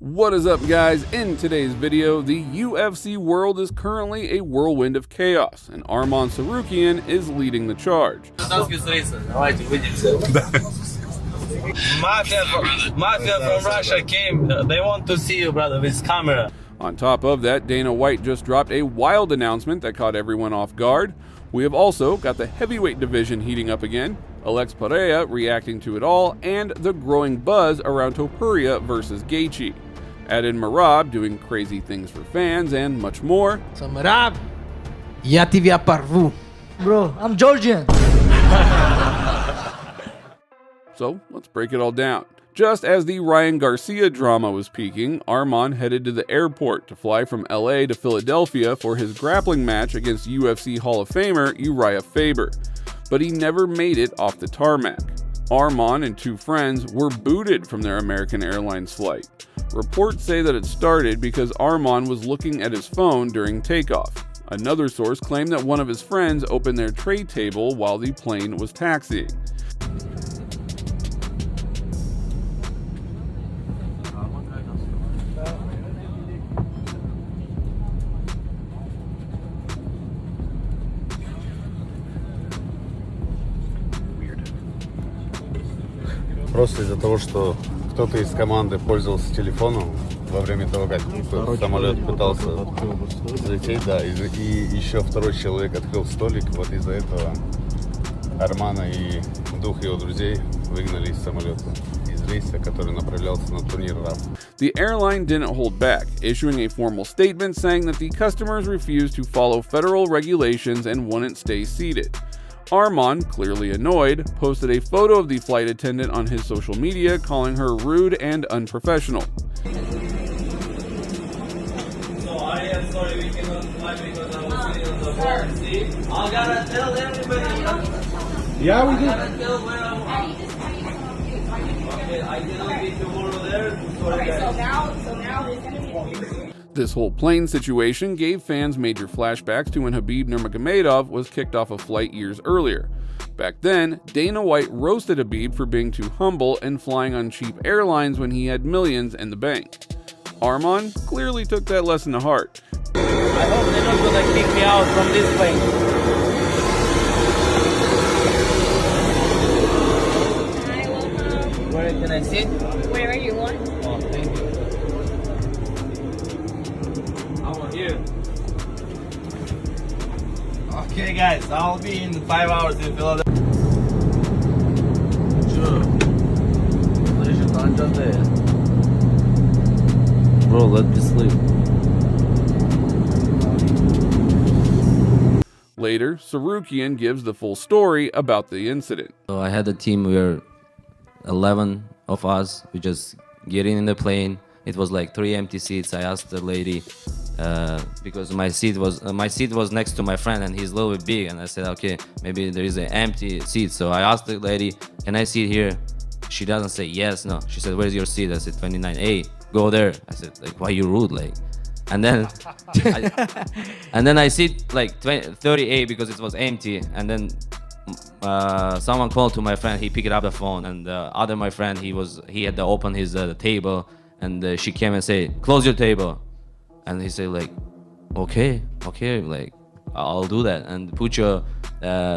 What is up, guys? In today's video, the UFC world is currently a whirlwind of chaos, and Arman Tsarukyan is leading the charge. Mafia from Russia came. They want to see you, brother, with camera. On top of that, Dana White just dropped a wild announcement that caught everyone off guard. We have also got the heavyweight division heating up again, Pereira reacting to it all, and the growing buzz around Topuria versus Gachi. Add in Merab doing crazy things for fans and much more. So Merab, ya ti via parvu. Bro, I'm Georgian. So let's break it all down. Just as the Ryan Garcia drama was peaking, Arman headed to the airport to fly from LA to Philadelphia for his grappling match against UFC Hall of Famer Uriah Faber. But he never made it off the tarmac. Arman and two friends were booted from their American Airlines flight. Reports say that it started because Arman was looking at his phone during takeoff. Another source claimed that one of his friends opened their tray table while the plane was taxiing. Просто из-за того, что кто-то из команды пользовался телефоном во время того, как самолет пытался взлететь, да, и еще второй человек открыл столик, вот из-за этого Армана и двух его друзей выгнали из самолета, из рейса, который направлялся на турнир РАФ. The airline didn't hold back, issuing a formal statement saying that the customers refused to follow federal regulations and wouldn't stay seated. Arman, clearly annoyed, posted a photo of the flight attendant on his social media, calling her rude and unprofessional. So I am sorry we cannot fly because I was sitting on the wrong seat. I gotta tell everybody. Yeah, we did. I gotta tell where I'm. Okay, I cannot be tomorrow there. Sorry, guys. So now there's gonna be. This whole plane situation gave fans major flashbacks to when Khabib Nurmagomedov was kicked off a flight years earlier. Back then, Dana White roasted Khabib for being too humble and flying on cheap airlines when he had millions in the bank. Arman clearly took that lesson to heart. I hope they're not gonna kick me out from this plane. Hi, welcome. Where can I sit? Wherever you want. Oh, thank you. Here. Okay, guys, I'll be in 5 hours in Philadelphia. Sure. Bro, let me sleep. Later, Tsarukyan gives the full story about the incident. So I had a team where 11 of us, we just get in the plane. It was like 3 empty seats. I asked the lady, because my seat was next to my friend and he's a little bit big, and I said, okay, maybe there is an empty seat. So I asked the lady, can I sit here? She doesn't say yes, no. She said, where's your seat? I said 29A, go there. I said, like, why you rude, like? And then I sit like 30A because it was empty, and then someone called to my friend. He picked up the phone, and my friend, he had to open his table, and she came and said, close your table. And he said, like, okay, like, I'll do that. And Pucho,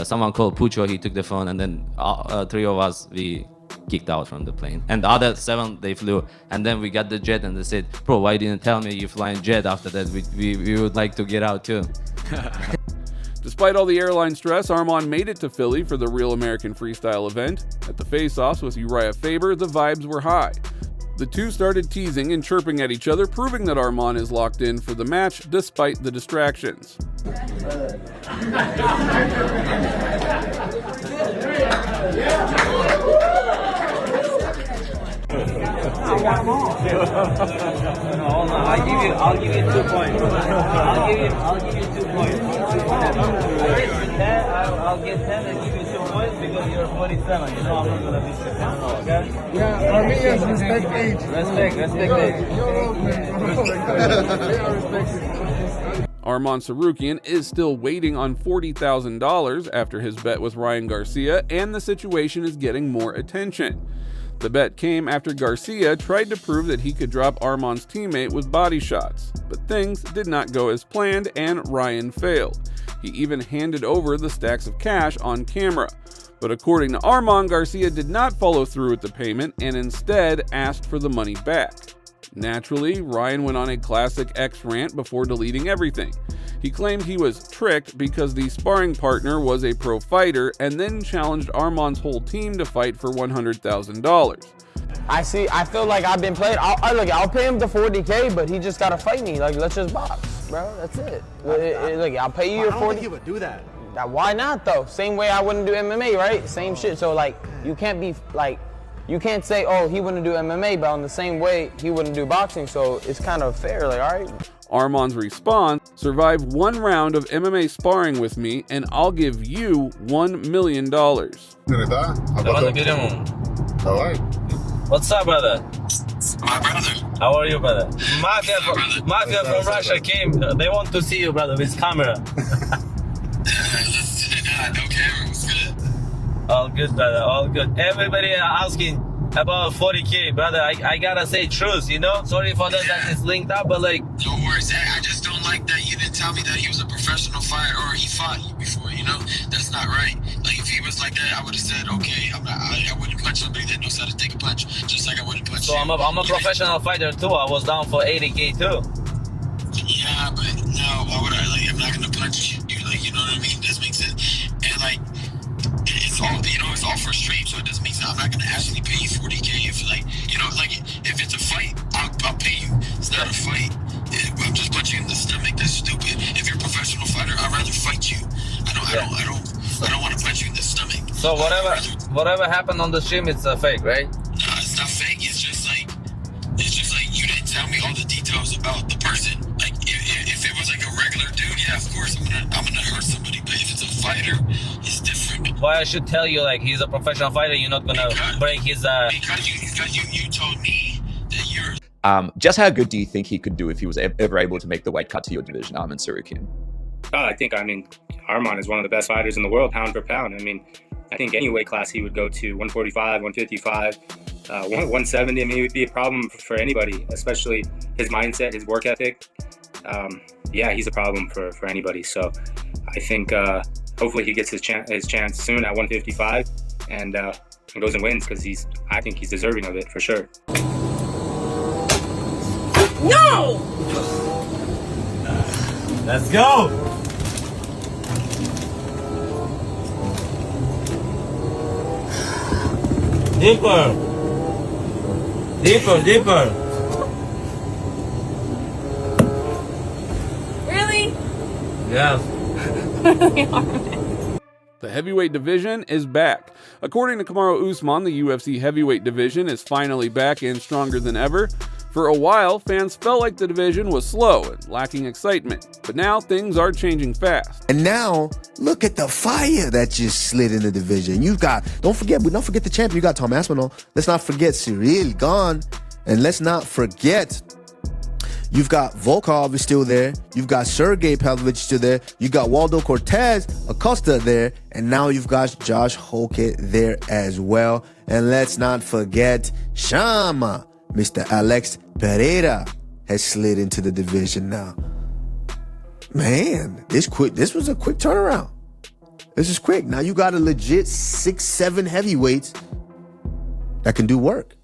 someone called Pucho, he took the phone, and then 3 of us, we kicked out from the plane. And the other 7, they flew. And then we got the jet, and they said, bro, why didn't you tell me you flying jet after that? We would like to get out too. Despite all the airline stress, Arman made it to Philly for the Real American Freestyle event. At the face-offs with Uriah Faber, the vibes were high. The two started teasing and chirping at each other, proving that Arman is locked in for the match despite the distractions. I'll give you 2 points. I'll give you 2 points. I'll get 10 and give you 2 points because you're 47. You know I'm not gonna be 6, okay? Yeah, Armenians respect age. Respect age. Arman Tsarukyan is still waiting on $40,000 after his bet with Ryan Garcia, and the situation is getting more attention. The bet came after Garcia tried to prove that he could drop Arman's teammate with body shots, but things did not go as planned and Ryan failed. He even handed over the stacks of cash on camera. But according to Arman, Garcia did not follow through with the payment and instead asked for the money back. Naturally, Ryan went on a classic X rant before deleting everything. He claimed he was tricked because the sparring partner was a pro fighter and then challenged Arman's whole team to fight for $100,000. I feel like I've been played. I'll pay him the $40K, but he just gotta fight me. Like, let's just box, bro. That's it. Look, I'll pay you your $40K. I don't think he would do that. Why not though? Same way I wouldn't do MMA, right? Same shit. So like, you can't be like, you can't say, oh, he wouldn't do MMA, but on the same way he wouldn't do boxing. So it's kind of fair, like, all right. Arman's response: survive one round of MMA sparring with me and I'll give you $1 million. What's up, brother? My brother. How are you, brother? Mafia from Russia came. They want to see you, brother, with camera. No camera, what's good? All good, brother, all good. Everybody asking about 40K, brother. I gotta say truth, you know? Sorry for that it's linked up, but like... No worries, I just don't like that you didn't tell me that he was a professional fighter or he fought you before, you know? That's not right. Like, if he was like that, I would have said, okay, I wouldn't punch somebody that knows how to take a punch, just like I wouldn't punch you. So I'm a professional fighter too. I was down for 80K too. Yeah, but no, why would I? Like, I'm not gonna punch you. Like, you know what I mean? That makes sense. And like, it's all, you know, it's all for stream, so it doesn't make sense. I'm not gonna actually pay you 40K if, like, you know, like, if it's a fight, I'll pay you. It's not a fight. I'm just punching you in the stomach. That's stupid. If you're a professional fighter, I'd rather fight you. I don't want to punch you in the stomach. So whatever happened on the stream, it's a fake, right? No, it's not fake. It's just like you didn't tell me all the details about the person. Like, if it was like a regular dude, yeah, of course I'm gonna hurt somebody. But if it's a fighter, it's different. Why I should tell you, like, he's a professional fighter, you're not gonna break his Because you told me that you're... Just how good do you think he could do if he was ever able to make the weight cut to your division, Arman Tsarukyan? I think Arman is one of the best fighters in the world, pound for pound. I think any weight class he would go to, 145, 155, 170. It would be a problem for anybody, especially his mindset, his work ethic. Yeah, he's a problem for anybody. So I think hopefully he gets his chance soon at 155 and goes and wins, because I think he's deserving of it for sure. No! Let's go! Deeper! Deeper! Really? Yes. The heavyweight division is back. According to Kamaru Usman, the UFC heavyweight division is finally back and stronger than ever. For a while, fans felt like the division was slow and lacking excitement, but now things are changing fast. And now, look at the fire that just slid in the division. You've got, don't forget the champion. You got Tom Aspinall. Let's not forget Cyril gone. And let's not forget, you've got Volkov is still there. You've got Sergey Pavlovich still there. You got Waldo Cortez Acosta there. And now you've got Josh Holkett there as well. And let's not forget Shama. Mr. Alex Pereira has slid into the division now. Man, this was a quick turnaround. This is quick. Now you got a legit 6-7 heavyweights that can do work.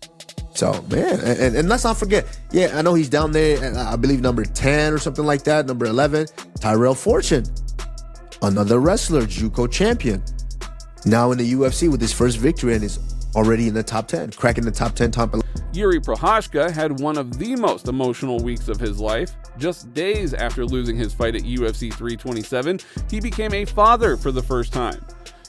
So, man, and let's not forget, yeah, I know he's down there, I believe number 10 or something like that, number 11, Tyrell Fortune, another wrestler, JUCO champion, now in the UFC with his first victory and is already in the top 10, cracking the top 10 top 11. Yiri Prochazka had one of the most emotional weeks of his life. Just days after losing his fight at UFC 327, he became a father for the first time.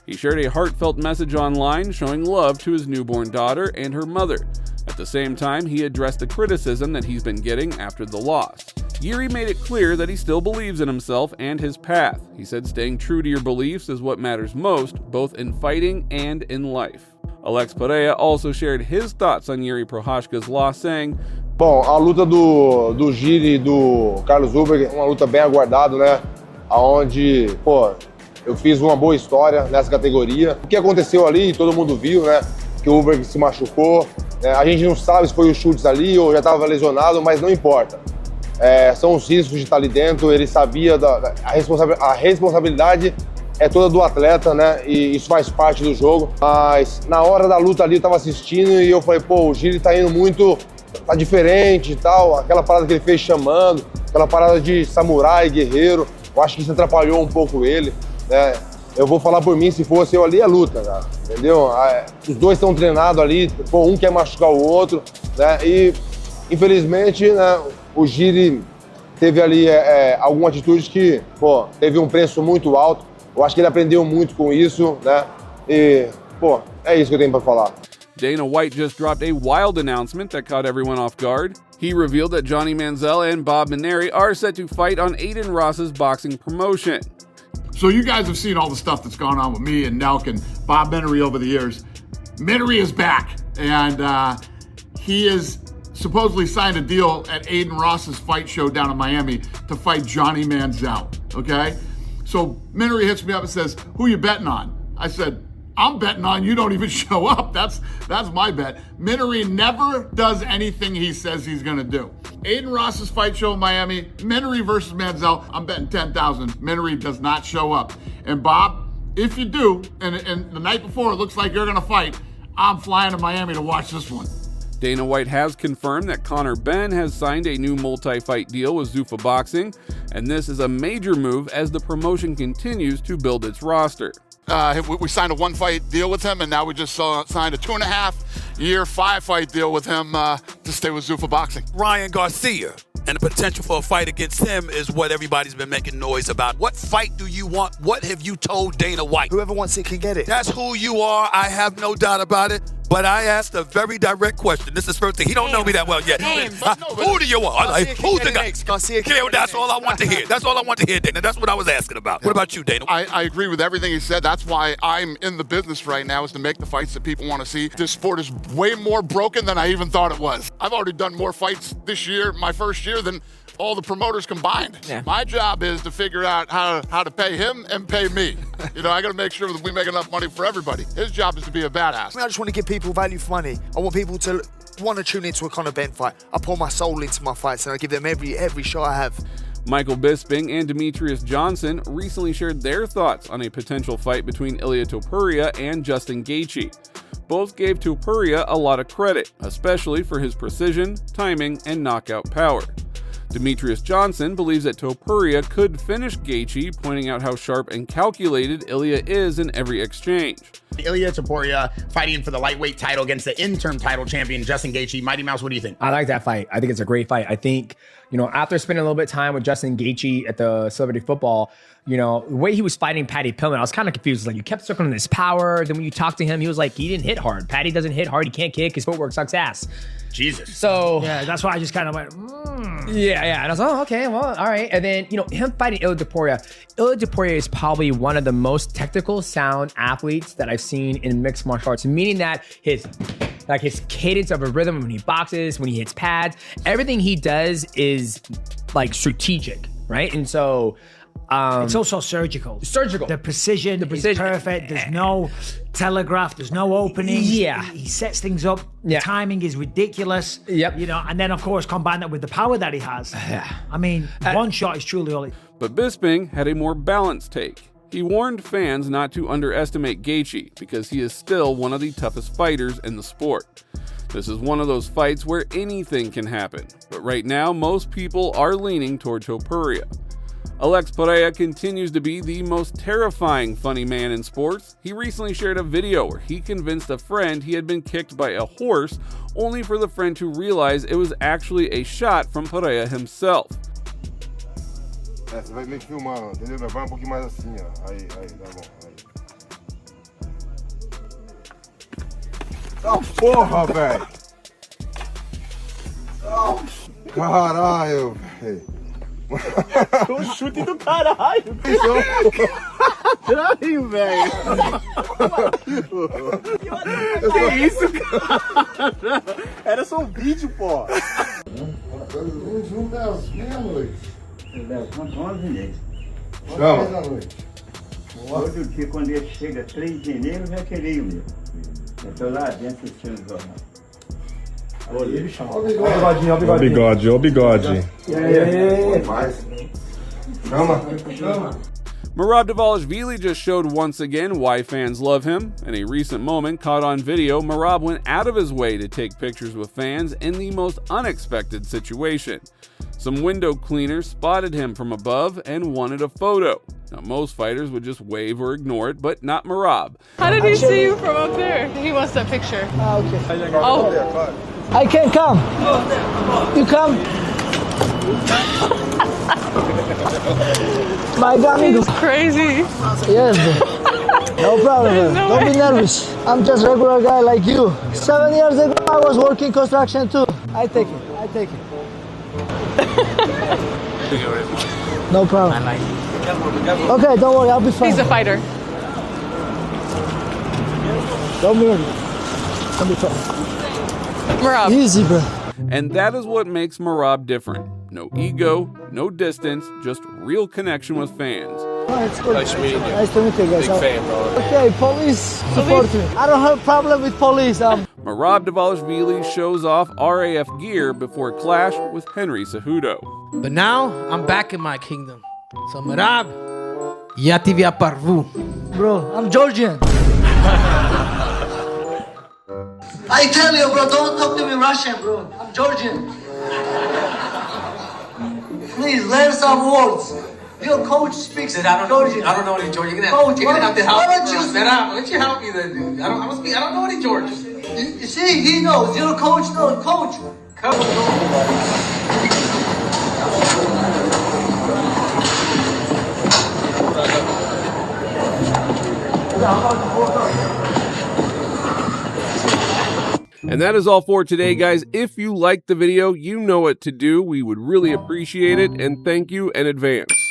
He shared a heartfelt message online showing love to his newborn daughter and her mother. At the same time, he addressed the criticism that he's been getting after the loss. Yiri made it clear that he still believes in himself and his path. He said staying true to your beliefs is what matters most, both in fighting and in life. Alex Pereira also shared his thoughts on Yiri Prochazka's loss, saying, Bom, a luta do Giri e do Carlos Huber é uma luta bem aguardada, né? Aonde, pô, eu fiz uma boa história nessa categoria. O que aconteceu ali, todo mundo viu, né? que o Uber se machucou. A gente não sabe se foi os chutes ali ou já estava lesionado, mas não importa. São os riscos de estar ali dentro, ele sabia, a responsabilidade é toda do atleta, né? E isso faz parte do jogo. Mas na hora da luta ali eu tava assistindo e eu falei, pô, o Yiri tá indo muito, tá diferente e tal. Aquela parada que ele fez chamando, aquela parada de samurai, guerreiro, eu acho que isso atrapalhou um pouco ele, né? Eu vou falar por mim, se fosse eu ali, é luta, cara, entendeu? Os dois estão treinados ali, pô, um quer machucar o outro, né? E infelizmente, né, o Yiri teve ali alguma atitude que, pô, teve um preço muito alto. Eu acho que ele aprendeu muito com isso, né? E, pô, é isso que eu tenho para falar. Dana White just dropped a wild announcement that caught everyone off guard. He revealed that Johnny Manziel and Bob Mineri are set to fight on Aiden Ross's boxing promotion. So you guys have seen all the stuff that's gone on with me and Nelk and Bob Mineri over the years. Mineri is back, and he is supposedly signed a deal at Aiden Ross's fight show down in Miami to fight Johnny Manziel, okay? So Mineri hits me up and says, who you betting on? I said, I'm betting on you don't even show up. That's my bet. Mineri never does anything he says he's gonna do. Aiden Ross's fight show in Miami, Mineri versus Manziel, I'm betting 10,000. Mineri does not show up. And Bob, if you do, and the night before it looks like you're gonna fight, I'm flying to Miami to watch this one. Dana White has confirmed that Conor Benn has signed a new multi-fight deal with Zuffa Boxing, and this is a major move as the promotion continues to build its roster. We signed a 1-fight deal with him, and now we just signed a 2.5-year 5-fight deal with him to stay with Zuffa Boxing. Ryan Garcia, and the potential for a fight against him is what everybody's been making noise about. What fight do you want? What have you told Dana White? Whoever wants it can get it. That's who you are. I have no doubt about it. But I asked a very direct question. This is first thing. He don't know me that well yet. Who do you want? Who's the guy? Garcia, that's all I want to hear. That's all I want to hear, Dana. That's what I was asking about. What about you, Dana? I agree with everything he said. That's why I'm in the business right now, is to make the fights that people want to see. This sport is way more broken than I even thought it was. I've already done more fights this year, my first year, than all the promoters combined. Yeah. My job is to figure out how to pay him and pay me. I got to make sure that we make enough money for everybody. His job is to be a badass. I just want to give people value for money. I want people to want to tune into a Conor Benn fight. I pour my soul into my fights, and I give them every shot I have. Michael Bisping and Demetrius Johnson recently shared their thoughts on a potential fight between Ilia Topuria and Justin Gaethje. Both gave Topuria a lot of credit, especially for his precision, timing, and knockout power. Demetrius Johnson believes that Topuria could finish Gaethje, pointing out how sharp and calculated Ilia is in every exchange. Ilia Topuria fighting for the lightweight title against the interim title champion Justin Gaethje. Mighty Mouse, what do you think? I like that fight. I think it's a great fight. I think, after spending a little bit of time with Justin Gaethje at the Celebrity Football, the way he was fighting Patty Pillman, I was kind of confused. Like, you kept circling his power. Then when you talked to him, he was like, he didn't hit hard. Patty doesn't hit hard. He can't kick. His footwork sucks ass. Jesus. So yeah, that's why I just kind of went, Yeah. And I was like, okay, well, all right. And then, him fighting Ilia Topuria is probably one of the most technical, sound athletes that I've seen in mixed martial arts, meaning that his cadence of a rhythm when he boxes, when he hits pads, everything he does is like strategic, right? And so it's also surgical. The precision is perfect. There's no telegraph. There's no openings. Yeah. He sets things up. The timing is ridiculous. Yep. And then, of course, combine that with the power that he has. Yeah. I mean, one shot is truly all it... But Bisping had a more balanced take. He warned fans not to underestimate Gaethje because he is still one of the toughest fighters in the sport. This is one of those fights where anything can happen, but right now most people are leaning toward Topuria. Alex Pereira continues to be the most terrifying funny man in sports. He recently shared a video where he convinced a friend he had been kicked by a horse, only for the friend to realize it was actually a shot from Pereira himself. Você vai meio que filmando, entendeu? Vai pouquinho mais assim, ó. Aí, tá bom. Aí. Oh, porra, velho! Caralho, velho! Um chute do caralho! Caralho, velho! Que isso, cara? Era só um vídeo, pô! Todo dia, quando ele chega 3 de janeiro, já queria o meu. Ó bigode, ó bigode. Marab Dvalishvili just showed once again why fans love him. In a recent moment caught on video, Marab went out of his way to take pictures with fans in the most unexpected situation. Some window cleaners spotted him from above and wanted a photo. Now, most fighters would just wave or ignore it, but not Marab. How did he see you from up there? He wants that picture. Okay. Oh. I can't come. You come. My God, He's crazy. Yes, bro. No problem, bro. No Don't way. be nervous. I'm just a regular guy like you. 7 years ago, I was working construction too. I take it. I take it. No problem. I like it. Okay, don't worry. I'll be fine. He's a fighter. Don't be nervous. I'll be fine. Marab. Easy, bro. And that is what makes Marab different. No ego, no distance, just real connection with fans. Oh, it's good. Nice meeting you. Nice to meet you guys. Big fan, bro. Okay, police support me. I don't have a problem with police. Marab Dvalishvili shows off RAF gear before clash with Henry Cejudo. But now, I'm back in my kingdom. So Merab, ya ti via parvu. Bro, I'm Georgian. I tell you, bro, don't talk to me Russian, bro. I'm Georgian. Please, learn some words. Your coach speaks Georgian. I don't know any Georgian. Coach, You're gonna have to help why me. don't you Merab, why don't you help me then, dude? I don't know any Georgian. You see, he knows. Your coach knows. Coach. Come And that is all for today, guys. If you liked the video, you know what to do. We would really appreciate it, and thank you in advance.